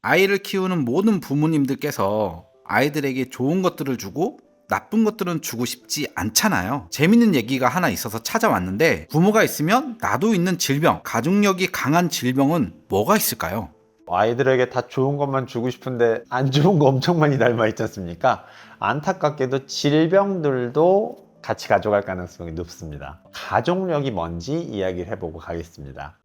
아이를 키우는 모든 부모님들께서 아이들에게 좋은 것들을 주고 나쁜 것들은 주고 싶지 않잖아요. 재밌는 얘기가 하나 있어서 찾아왔는데, 부모가 있으면 나도 있는 질병, 가족력이 강한 질병은 뭐가 있을까요? 아이들에게 다 좋은 것만 주고 싶은데 안 좋은 거 엄청 많이 닮아 있지 않습니까? 안타깝게도 질병들도 같이 가져갈 가능성이 높습니다. 가족력이 뭔지 이야기를 해보고 가겠습니다.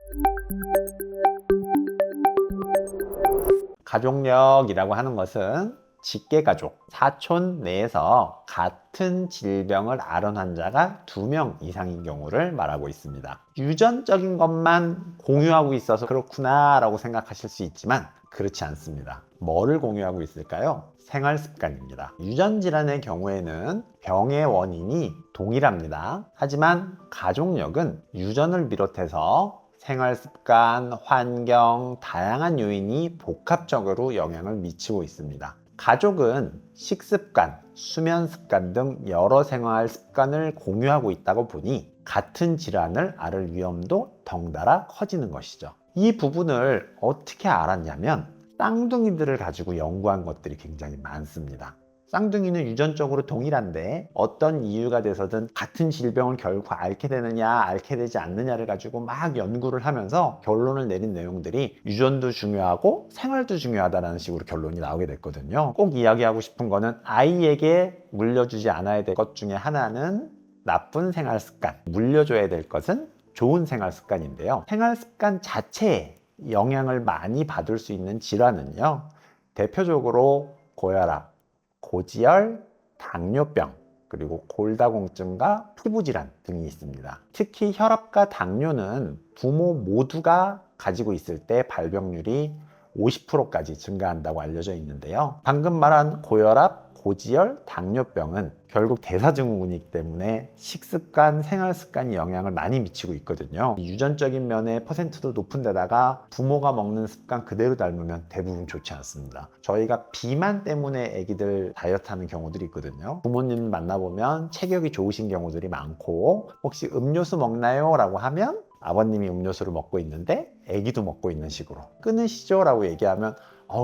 가족력이라고 하는 것은 직계가족, 사촌 내에서 같은 질병을 앓은 환자가 2명 이상인 경우를 말하고 있습니다. 유전적인 것만 공유하고 있어서 그렇구나 라고 생각하실 수 있지만 그렇지 않습니다. 뭐를 공유하고 있을까요? 생활 습관입니다. 유전 질환의 경우에는 병의 원인이 동일합니다. 하지만 가족력은 유전을 비롯해서 생활 습관, 환경, 다양한 요인이 복합적으로 영향을 미치고 있습니다. 가족은 식습관, 수면 습관 등 여러 생활 습관을 공유하고 있다고 보니 같은 질환을 앓을 위험도 덩달아 커지는 것이죠. 이 부분을 어떻게 알았냐면 쌍둥이들을 가지고 연구한 것들이 굉장히 많습니다. 쌍둥이는 유전적으로 동일한데 어떤 이유가 돼서든 같은 질병을 결국 앓게 되느냐 앓게 되지 않느냐를 가지고 막 연구를 하면서 결론을 내린 내용들이 유전도 중요하고 생활도 중요하다는 식으로 결론이 나오게 됐거든요. 꼭 이야기하고 싶은 거는 아이에게 물려주지 않아야 될 것 중에 하나는 나쁜 생활 습관, 물려줘야 될 것은 좋은 생활 습관인데요. 생활 습관 자체에 영향을 많이 받을 수 있는 질환은요, 대표적으로 고혈압, 고지혈, 당뇨병, 그리고 골다공증과 피부질환 등이 있습니다. 특히 혈압과 당뇨는 부모 모두가 가지고 있을 때 발병률이 50%까지 증가한다고 알려져 있는데요. 방금 말한 고혈압, 고지혈, 당뇨병은 결국 대사증후군이기 때문에 식습관, 생활습관이 영향을 많이 미치고 있거든요. 유전적인 면의 퍼센트도 높은 데다가 부모가 먹는 습관 그대로 닮으면 대부분 좋지 않습니다. 저희가 비만 때문에 아기들 다이어트 하는 경우들이 있거든요. 부모님 만나보면 체격이 좋으신 경우들이 많고 혹시 음료수 먹나요? 라고 하면 아버님이 음료수를 먹고 있는데 아기도 먹고 있는 식으로 끊으시죠? 라고 얘기하면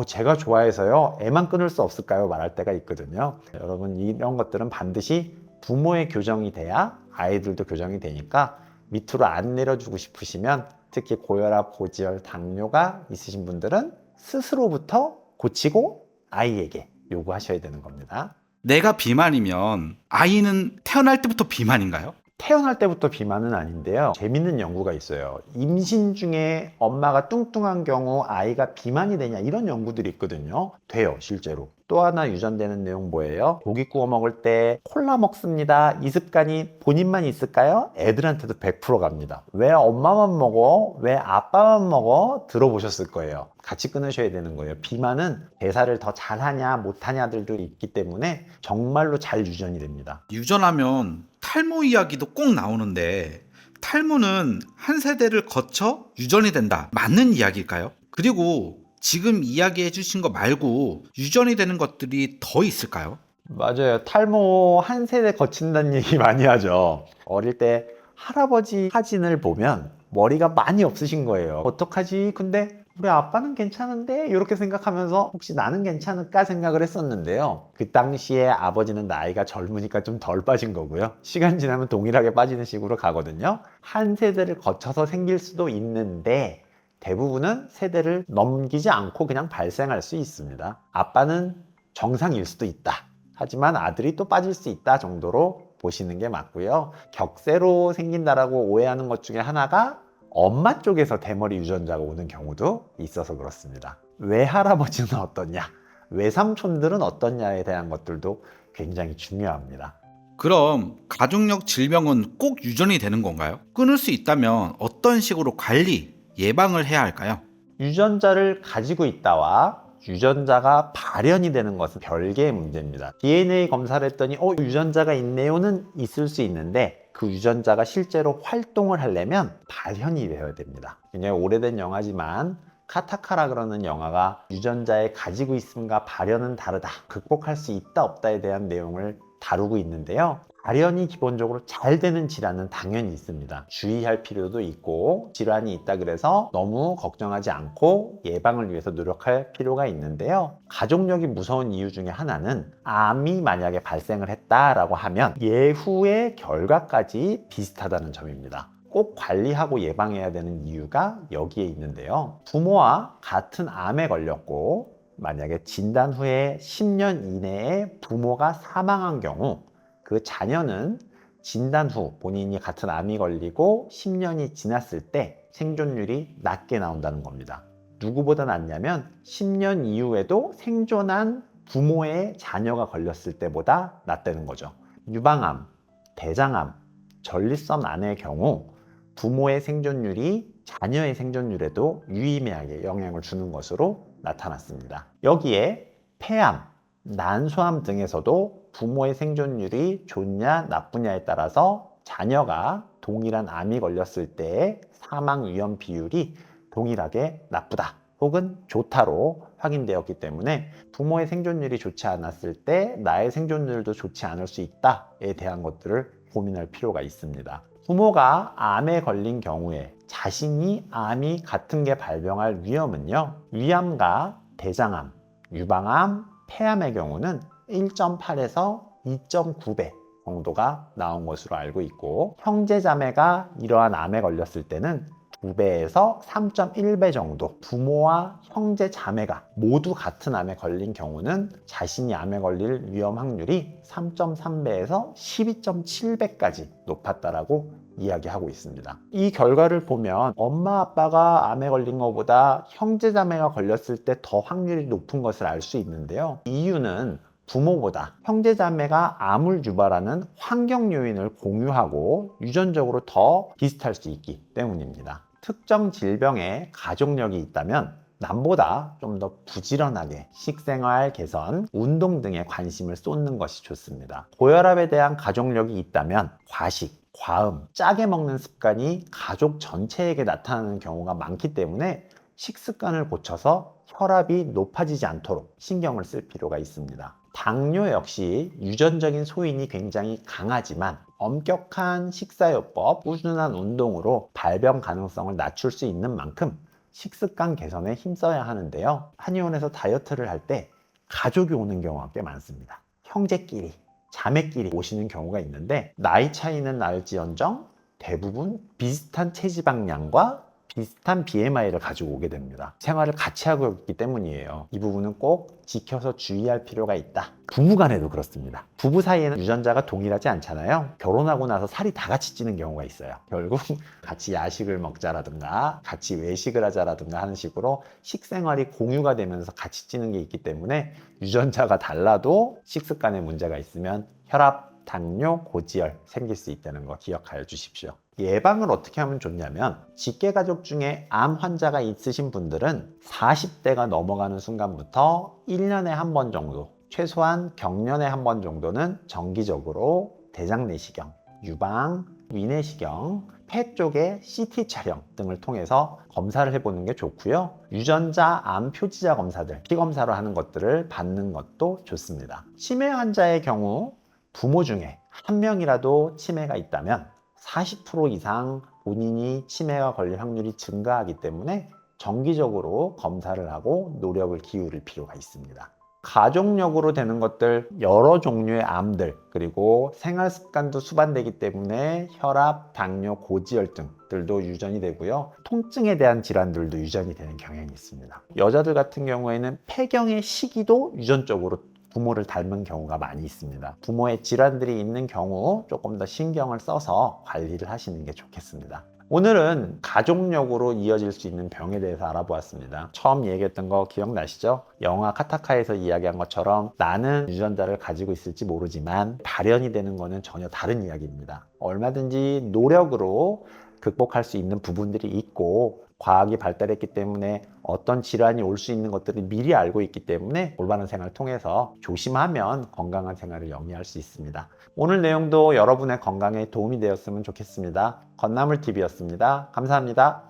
제가 좋아해서요 애만 끊을 수 없을까요? 말할 때가 있거든요. 여러분 이런 것들은 반드시 부모의 교정이 돼야 아이들도 교정이 되니까 밑으로 안 내려주고 싶으시면 특히 고혈압, 고지혈, 당뇨가 있으신 분들은 스스로부터 고치고 아이에게 요구하셔야 되는 겁니다. 내가 비만이면 아이는 태어날 때부터 비만인가요? 태어날 때부터 비만은 아닌데요. 재밌는 연구가 있어요. 임신 중에 엄마가 뚱뚱한 경우 아이가 비만이 되냐 이런 연구들이 있거든요. 돼요, 실제로. 또 하나 유전되는 내용 뭐예요? 고기 구워 먹을 때 콜라 먹습니다. 이 습관이 본인만 있을까요? 애들한테도 100% 갑니다. 왜 엄마만 먹어? 왜 아빠만 먹어? 들어보셨을 거예요. 같이 끊으셔야 되는 거예요. 비만은 대사를 더 잘하냐 못하냐들도 있기 때문에 정말로 잘 유전이 됩니다. 유전하면 탈모 이야기도 꼭 나오는데, 탈모는 한 세대를 거쳐 유전이 된다. 맞는 이야기일까요? 그리고 지금 이야기해 주신 거 말고 유전이 되는 것들이 더 있을까요? 맞아요. 탈모 한 세대 거친다는 얘기 많이 하죠. 어릴 때 할아버지 사진을 보면 머리가 많이 없으신 거예요. 어떡하지? 근데 우리 아빠는 괜찮은데? 이렇게 생각하면서 혹시 나는 괜찮을까 생각을 했었는데요. 그 당시에 아버지는 나이가 젊으니까 좀 덜 빠진 거고요. 시간 지나면 동일하게 빠지는 식으로 가거든요. 한 세대를 거쳐서 생길 수도 있는데 대부분은 세대를 넘기지 않고 그냥 발생할 수 있습니다. 아빠는 정상일 수도 있다. 하지만 아들이 또 빠질 수 있다 정도로 보시는 게 맞고요. 격세로 생긴다라고 오해하는 것 중에 하나가 엄마 쪽에서 대머리 유전자가 오는 경우도 있어서 그렇습니다. 외할아버지는 어떠냐, 외삼촌들은 어떠냐에 대한 것들도 굉장히 중요합니다. 그럼 가족력 질병은 꼭 유전이 되는 건가요? 끊을 수 있다면 어떤 식으로 관리, 예방을 해야 할까요? 유전자를 가지고 있다와 유전자가 발현이 되는 것은 별개의 문제입니다. DNA 검사를 했더니 유전자가 있네요는 있을 수 있는데 그 유전자가 실제로 활동을 하려면 발현이 되어야 됩니다. 굉장히 오래된 영화지만 카타카라 그러는 영화가 유전자에 가지고 있음과 발현은 다르다, 극복할 수 있다 없다에 대한 내용을 다루고 있는데요. 발현이 기본적으로 잘 되는 질환은 당연히 있습니다. 주의할 필요도 있고 질환이 있다 그래서 너무 걱정하지 않고 예방을 위해서 노력할 필요가 있는데요. 가족력이 무서운 이유 중에 하나는 암이 만약에 발생을 했다라고 하면 예후의 결과까지 비슷하다는 점입니다. 꼭 관리하고 예방해야 되는 이유가 여기에 있는데요. 부모와 같은 암에 걸렸고 만약에 진단 후에 10년 이내에 부모가 사망한 경우 그 자녀는 진단 후 본인이 같은 암이 걸리고 10년이 지났을 때 생존율이 낮게 나온다는 겁니다. 누구보다 낮냐면 10년 이후에도 생존한 부모의 자녀가 걸렸을 때보다 낮다는 거죠. 유방암, 대장암, 전립선 암의 경우 부모의 생존율이 자녀의 생존율에도 유의미하게 영향을 주는 것으로 나타났습니다. 여기에 폐암, 난소암 등에서도 부모의 생존율이 좋냐 나쁘냐에 따라서 자녀가 동일한 암이 걸렸을 때의 사망 위험 비율이 동일하게 나쁘다 혹은 좋다로 확인되었기 때문에 부모의 생존율이 좋지 않았을 때 나의 생존율도 좋지 않을 수 있다에 대한 것들을 고민할 필요가 있습니다. 부모가 암에 걸린 경우에 자신이 암이 같은 게 발병할 위험은요, 위암과 대장암, 유방암, 폐암의 경우는 1.8에서 2.9배 정도가 나온 것으로 알고 있고, 형제자매가 이러한 암에 걸렸을 때는 2배에서 3.1배 정도, 부모와 형제 자매가 모두 같은 암에 걸린 경우는 자신이 암에 걸릴 위험 확률이 3.3배에서 12.7배까지 높았다라고 이야기하고 있습니다. 이 결과를 보면 엄마 아빠가 암에 걸린 것보다 형제 자매가 걸렸을 때 더 확률이 높은 것을 알 수 있는데요. 이유는 부모보다 형제자매가 암을 유발하는 환경 요인을 공유하고 유전적으로 더 비슷할 수 있기 때문입니다. 특정 질병에 가족력이 있다면 남보다 좀 더 부지런하게 식생활 개선, 운동 등에 관심을 쏟는 것이 좋습니다. 고혈압에 대한 가족력이 있다면 과식, 과음, 짜게 먹는 습관이 가족 전체에게 나타나는 경우가 많기 때문에 식습관을 고쳐서 혈압이 높아지지 않도록 신경을 쓸 필요가 있습니다. 당뇨 역시 유전적인 소인이 굉장히 강하지만 엄격한 식사요법, 꾸준한 운동으로 발병 가능성을 낮출 수 있는 만큼 식습관 개선에 힘써야 하는데요. 한의원에서 다이어트를 할 때 가족이 오는 경우가 꽤 많습니다. 형제끼리, 자매끼리 오시는 경우가 있는데 나이 차이는 날지언정 대부분 비슷한 체지방량과 비슷한 BMI를 가지고 오게 됩니다. 생활을 같이 하고 있기 때문이에요. 이 부분은 꼭 지켜서 주의할 필요가 있다. 부부간에도 그렇습니다. 부부 사이에는 유전자가 동일하지 않잖아요. 결혼하고 나서 살이 다 같이 찌는 경우가 있어요. 결국 같이 야식을 먹자라든가 같이 외식을 하자라든가 하는 식으로 식생활이 공유가 되면서 같이 찌는 게 있기 때문에 유전자가 달라도 식습관에 문제가 있으면 혈압, 당뇨, 고지혈 생길 수 있다는 거 기억하여 주십시오. 예방을 어떻게 하면 좋냐면 직계가족 중에 암 환자가 있으신 분들은 40대가 넘어가는 순간부터 1년에 한 번 정도, 최소한 경년에 한 번 정도는 정기적으로 대장 내시경, 유방, 위내시경, 폐 쪽의 CT 촬영 등을 통해서 검사를 해보는 게 좋고요. 유전자 암 표지자 검사들, 피검사로 하는 것들을 받는 것도 좋습니다. 치매 환자의 경우 부모 중에 한 명이라도 치매가 있다면 40% 이상 본인이 치매가 걸릴 확률이 증가하기 때문에 정기적으로 검사를 하고 노력을 기울일 필요가 있습니다. 가족력으로 되는 것들, 여러 종류의 암들, 그리고 생활 습관도 수반되기 때문에 혈압, 당뇨, 고지혈 등들도 유전이 되고요. 통증에 대한 질환들도 유전이 되는 경향이 있습니다. 여자들 같은 경우에는 폐경의 시기도 유전적으로 부모를 닮은 경우가 많이 있습니다. 부모의 질환들이 있는 경우 조금 더 신경을 써서 관리를 하시는 게 좋겠습니다. 오늘은 가족력으로 이어질 수 있는 병에 대해서 알아보았습니다. 처음 얘기했던 거 기억나시죠? 영화 카타카에서 이야기한 것처럼 나는 유전자를 가지고 있을지 모르지만 발현이 되는 거는 전혀 다른 이야기입니다. 얼마든지 노력으로 극복할 수 있는 부분들이 있고 과학이 발달했기 때문에 어떤 질환이 올 수 있는 것들을 미리 알고 있기 때문에 올바른 생활을 통해서 조심하면 건강한 생활을 영위할 수 있습니다. 오늘 내용도 여러분의 건강에 도움이 되었으면 좋겠습니다. 건나물TV였습니다. 감사합니다.